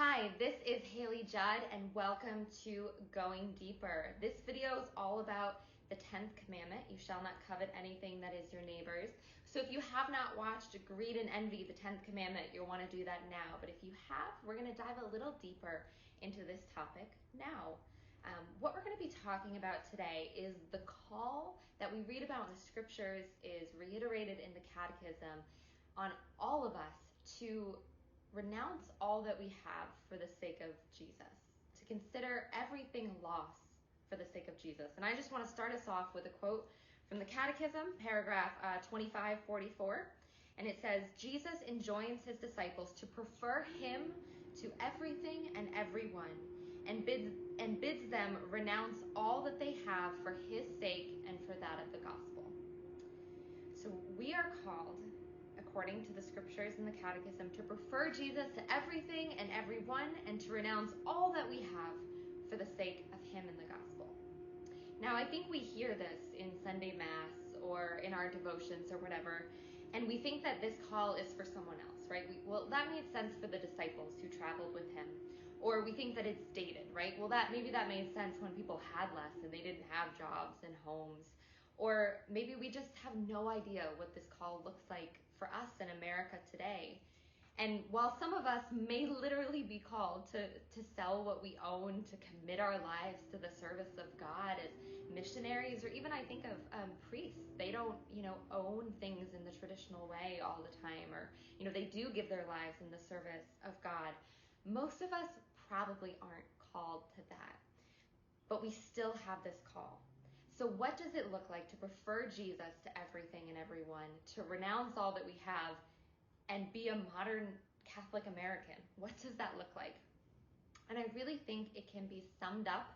Hi, this is Haley Judd and welcome to Going Deeper. This video is all about the 10th commandment. You shall not covet anything that is your neighbor's. So if you have not watched Greed and Envy, the 10th commandment, you'll want to do that now. But if you have, we're going to dive a little deeper into this topic now. What we're going to be talking about today is the call that we read about in the scriptures is reiterated in the catechism on all of us to renounce all that we have for the sake of Jesus, to consider everything loss for the sake of Jesus. And I just want to start us off with a quote from the Catechism, paragraph 2544. And it says, Jesus enjoins his disciples to prefer him to everything and everyone, and bids them renounce all that they have for his sake and for that of the gospel. So we are called, according to the scriptures in the catechism, to prefer Jesus to everything and everyone and to renounce all that we have for the sake of him and the gospel. Now, I think we hear this in Sunday Mass or in our devotions or whatever, and we think that this call is for someone else, right? Well, that made sense for the disciples who traveled with him. Or we think that it's dated, right? Well, maybe that made sense when people had less and they didn't have jobs and homes. Or maybe we just have no idea what this call looks like for us in America today. And while some of us may literally be called to sell what we own, to commit our lives to the service of God as missionaries, or even I think of priests, they don't, own things in the traditional way all the time, or, they do give their lives in the service of God. Most of us probably aren't called to that, but we still have this call. So what does it look like to prefer Jesus to everything and everyone, to renounce all that we have and be a modern Catholic American? What does that look like? And I really think it can be summed up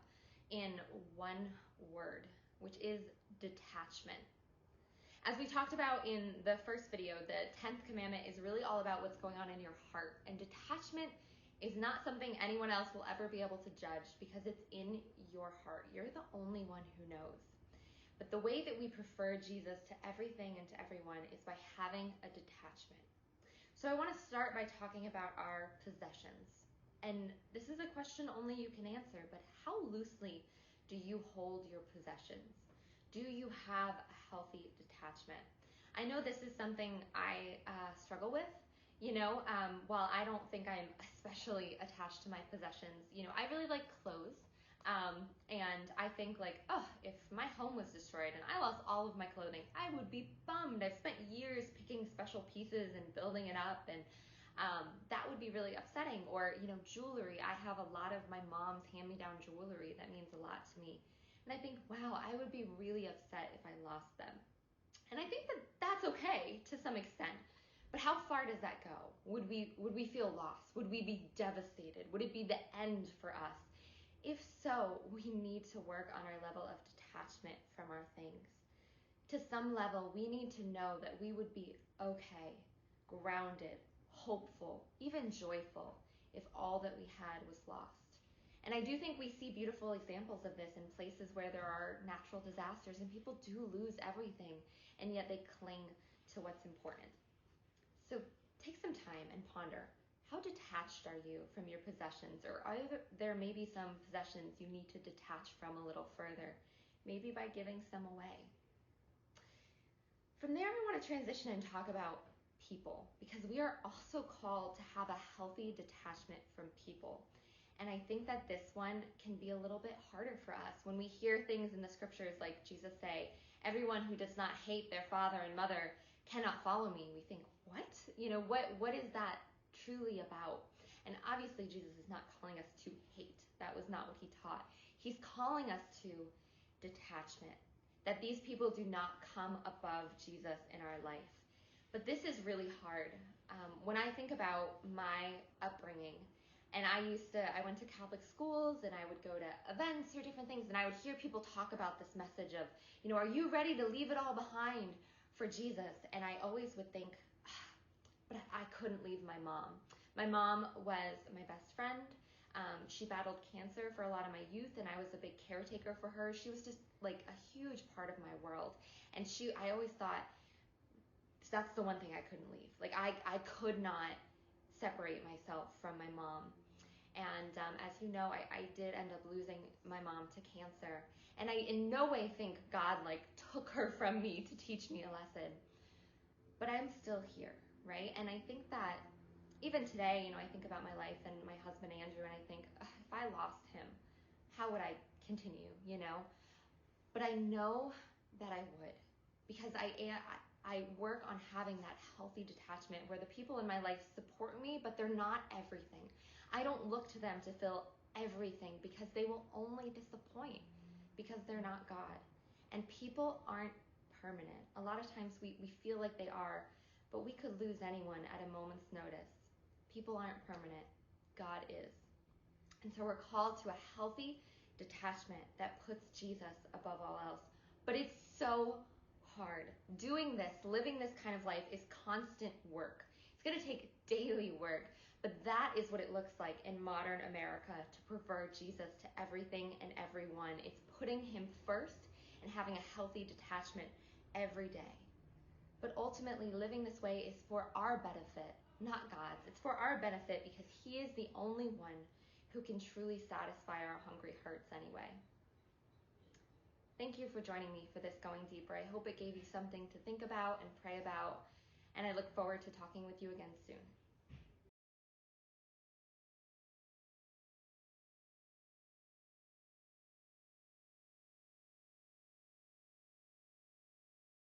in one word, which is detachment. As we talked about in the first video, the 10th commandment is really all about what's going on in your heart. And detachment is not something anyone else will ever be able to judge because it's in your heart. You're the only one who knows. But the way that we prefer Jesus to everything and to everyone is by having a detachment. So I want to start by talking about our possessions. And this is a question only you can answer, but how loosely do you hold your possessions? Do you have a healthy detachment? I know this is something I struggle with. While I don't think I'm especially attached to my possessions, I really like clothes. And I think if my home was destroyed and I lost all of my clothing, I would be bummed. I've spent years picking special pieces and building it up, and that would be really upsetting. Or, jewelry. I have a lot of my mom's hand-me-down jewelry that means a lot to me. And I think, wow, I would be really upset if I lost them. And I think that that's okay to some extent. But how far does that go? Would we feel lost? Would we be devastated? Would it be the end for us? If so, we need to work on our level of detachment from our things. To some level, we need to know that we would be okay, grounded, hopeful, even joyful if all that we had was lost. And I do think we see beautiful examples of this in places where there are natural disasters and people do lose everything, and yet they cling to what's important. So take some time and ponder. How detached are you from your possessions? Or are there maybe some possessions you need to detach from a little further? Maybe by giving some away. From there, we want to transition and talk about people, because we are also called to have a healthy detachment from people. And I think that this one can be a little bit harder for us. When we hear things in the scriptures like Jesus say, everyone who does not hate their father and mother cannot follow me. We think, what? What is that truly about? And obviously Jesus is not calling us to hate. That was not what he taught. He's calling us to detachment, that these people do not come above Jesus in our life. But this is really hard. When I think about my upbringing, and I went to Catholic schools and I would go to events or different things, and I would hear people talk about this message of, are you ready to leave it all behind for Jesus? And I always would think, but I couldn't leave my mom. My mom was my best friend. She battled cancer for a lot of my youth, and I was a big caretaker for her. She was just like a huge part of my world. And I always thought, that's the one thing I couldn't leave. I could not separate myself from my mom. And as you know, I did end up losing my mom to cancer. And I in no way think God took her from me to teach me a lesson. But I'm still here, right? And I think that even today, I think about my life and my husband Andrew, and I think, if I lost him, how would I continue, But I know that I would, because I work on having that healthy detachment where the people in my life support me, but they're not everything. I don't look to them to fill everything, because they will only disappoint, because they're not God. And people aren't permanent. A lot of times we feel like they are, but we could lose anyone at a moment's notice. People aren't permanent. God is. And so we're called to a healthy detachment that puts Jesus above all else. But it's so hard. Doing this, living this kind of life, is constant work. It's going to take daily work. But that is what it looks like in modern America, to prefer Jesus to everything and everyone. It's putting him first and having a healthy detachment every day. But ultimately, living this way is for our benefit, not God's. It's for our benefit because he is the only one who can truly satisfy our hungry hearts anyway. Thank you for joining me for this Going Deeper. I hope it gave you something to think about and pray about, and I look forward to talking with you again soon.